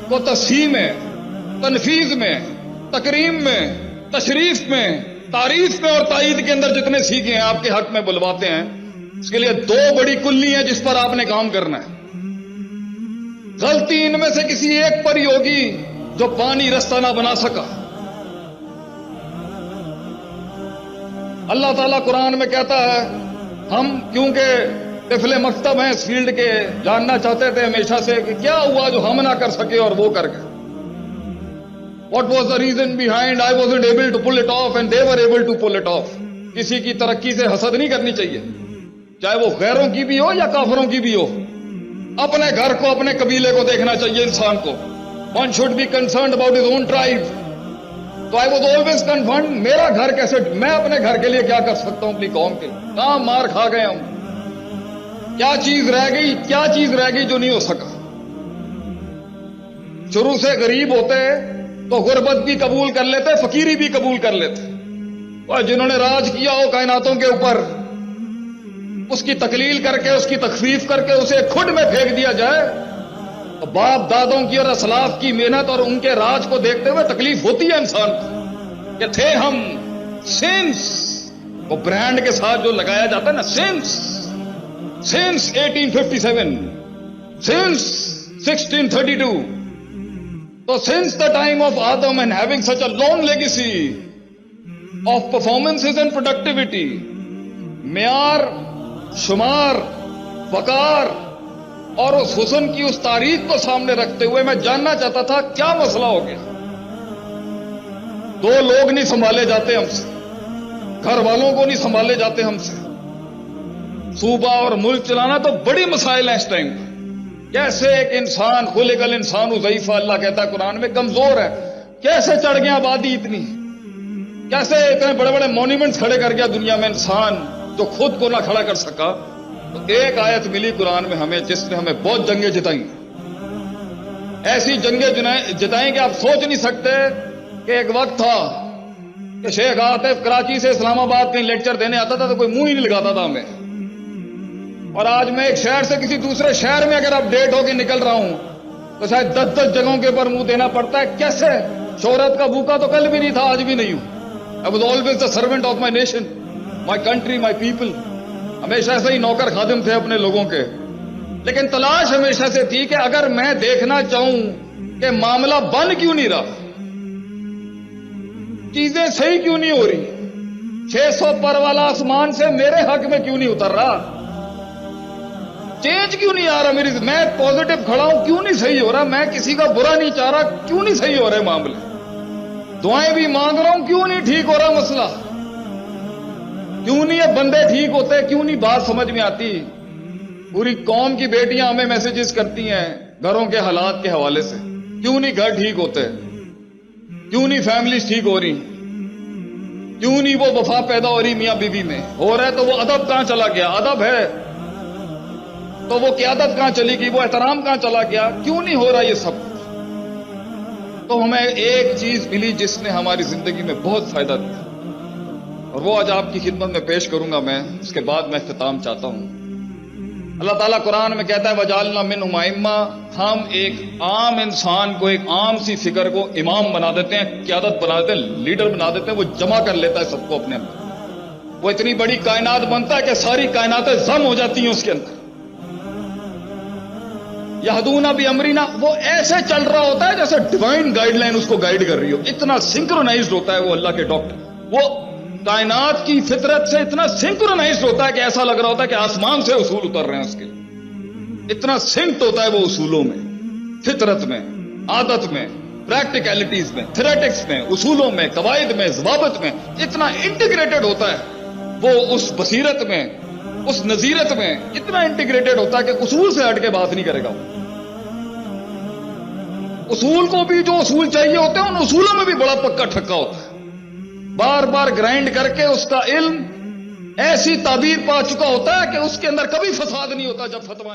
کو تسہیم میں، تنفیذ میں، تکریم میں، تشریف میں، تعریف میں اور تائید کے اندر جتنے سیکھے ہیں آپ کے حق میں بلواتے ہیں، اس کے لیے دو بڑی کلی ہیں جس پر آپ نے کام کرنا ہے۔ غلطی ان میں سے کسی ایک پر ہی ہوگی جو پانی رستہ نہ بنا سکا۔ اللہ تعالیٰ قرآن میں کہتا ہے، ہم کیونکہ طفل مکتب ہیں اس فیلڈ کے، جاننا چاہتے تھے ہمیشہ سے کہ کیا ہوا جو ہم نہ کر سکے اور وہ کر گئے۔ What was the reason behind I wasn't able to pull it off and they were able to pull it off؟ کسی کی ترقی سے حسد نہیں کرنی چاہیے، چاہے وہ غیروں کی بھی ہو یا کافروں کی بھی ہو۔ اپنے گھر کو، اپنے قبیلے کو دیکھنا چاہیے انسان کو۔ One should be concerned about his own tribe۔ تو I was always concerned، میرا گھر کیسے، میں اپنے گھر کے لیے کیا کر سکتا ہوں اپنی قوم کے؟ کہاں مار کھا گئے ہم، کیا چیز رہ گئی، کیا چیز رہ گئی جو نہیں ہو سکا۔ شروع سے غریب ہوتے تو غربت بھی قبول کر لیتے، فقیری بھی قبول کر لیتے، اور جنہوں نے راج کیا ہو کائناتوں کے اوپر، اس کی تقلیل کر کے، اس کی تخفیف کر کے اسے کھڈ میں پھینک دیا جائے تو باپ دادوں کی اور اسلاف کی محنت اور ان کے راج کو دیکھتے ہوئے تکلیف ہوتی ہے انسان کو کہ تھے ہم سینس، وہ برانڈ کے ساتھ جو لگایا جاتا ہے نا، sense 1857، sense 1632۔ So since the time of Adam and having such a long legacy of performances and productivity، معیار، شمار، وقار اور اس حسن کی اس تاریخ کو سامنے رکھتے ہوئے میں جاننا چاہتا تھا کیا مسئلہ ہو گیا۔ دو لوگ نہیں سنبھالے جاتے ہم سے، گھر والوں کو نہیں سنبھالے جاتے ہم سے، صوبہ اور ملک چلانا تو بڑی مسائل ہیں اس ٹائم۔ کیسے ایک انسان، خلق الانسان ضعیفا، اللہ کہتا ہے قرآن میں، کمزور ہے، کیسے چڑھ گیا آبادی اتنی، کیسے اتنے بڑے بڑے مونیومنٹس کھڑے کر گیا دنیا میں انسان جو خود کو نہ کھڑا کر سکا۔ تو ایک آیت ملی قرآن میں ہمیں جس نے ہمیں بہت جنگیں جتائیں، ایسی جنگیں جتائیں کہ آپ سوچ نہیں سکتے کہ ایک وقت تھا کہ شیخ عاطف کراچی سے اسلام آباد کہیں لیکچر دینے آتا تھا تو کوئی منہ ہی نہیں لگاتا تھا ہمیں، اور آج میں ایک شہر سے کسی دوسرے شہر میں اگر اپڈیٹ ہو کے نکل رہا ہوں تو شاید 10 جگہوں کے اوپر منہ دینا پڑتا ہے۔ کیسے؟ شہرت کا بھوکا تو کل بھی نہیں تھا، آج بھی نہیں ہوں۔ I was always the servant of my nation، my country، my people۔ ہمیشہ سے ہی نوکر خادم تھے اپنے لوگوں کے، لیکن تلاش ہمیشہ سے تھی کہ اگر میں دیکھنا چاہوں کہ معاملہ بن کیوں نہیں رہا، چیزیں صحیح کیوں نہیں ہو رہی، 600 پر والا آسمان سے میرے حق میں کیوں نہیں اتر رہا، چینج کیوں نہیں آ رہا، میری میں پازیٹو کھڑا ہوں کیوں نہیں صحیح ہو رہا، میں کسی کا برا نہیں چاہ رہا کیوں نہیں صحیح ہو رہے معاملے، دعائیں بھی مانگ رہا ہوں کیوں نہیں ٹھیک ہو رہا مسئلہ، کیوں نہیں یہ بندے ٹھیک ہوتے، کیوں نہیں بات سمجھ میں آتی۔ پوری قوم کی بیٹیاں ہمیں میسیجز کرتی ہیں گھروں کے حالات کے حوالے سے، کیوں نہیں گھر ٹھیک ہوتے، کیوں نہیں فیملیز ٹھیک ہو رہی، کیوں نہیں وہ وفا پیدا ہو رہی میاں بیوی میں، ہو رہا ہے تو وہ ادب کہاں چلا گیا، ادب ہے تو وہ قیادت کہاں چلی گئی، وہ احترام کہاں چلا گیا، کیوں نہیں ہو رہا یہ سب۔ تو ہمیں ایک چیز ملی جس نے ہماری زندگی میں بہت فائدہ دیا، اور وہ آج آپ کی خدمت میں پیش کروں گا میں، اس کے بعد میں اختتام چاہتا ہوں۔ اللہ تعالیٰ قرآن میں کہتا ہے وَجَعَلْنَا مِنْهُمْ أَئِمَّةً، ہم ایک عام انسان کو، ایک عام سی فکر کو امام بنا دیتے ہیں، قیادت بنا دیتے ہیں، لیڈر بنا دیتے ہیں، وہ جمع کر لیتا ہے سب کو اپنے اندر، وہ اتنی بڑی کائنات بنتا ہے کہ ساری کائناتیں ضم ہو جاتی ہیں اس کے اندر۔ یہدون بامرنا، وہ ایسے چل رہا ہوتا ہے جیسے ڈیوائن گائیڈ لائن اس کو گائیڈ کر رہی ہو، اتنا سنکرونائزڈ ہوتا ہے وہ اللہ کے ڈاکٹر، وہ کائنات کی فطرت سے اتنا سنکرونائزڈ ہوتا ہے کہ ایسا لگ رہا ہوتا ہے کہ آسمان سے اصول اتر رہے ہیں اس کے، اتنا سنکٹ ہوتا ہے وہ اصولوں میں، فطرت میں، عادت میں، پریکٹیکلٹیز میں، تھیریٹکس میں، اصولوں میں، قواعد میں، ضوابط میں، اتنا انٹیگریٹڈ ہوتا ہے وہ اس بصیرت میں، اس نظیرت میں اتنا انٹیگریٹڈ ہوتا ہے کہ اصول سے ہٹ کے بات نہیں کرے گا۔ اصول کو بھی جو اصول چاہیے ہوتے ہیں ان اصولوں میں بھی بڑا پکا ٹھکا ہوتا ہے، بار بار گرائنڈ کر کے اس کا علم ایسی تعبیر پا چکا ہوتا ہے کہ اس کے اندر کبھی فساد نہیں ہوتا جب فتویٰ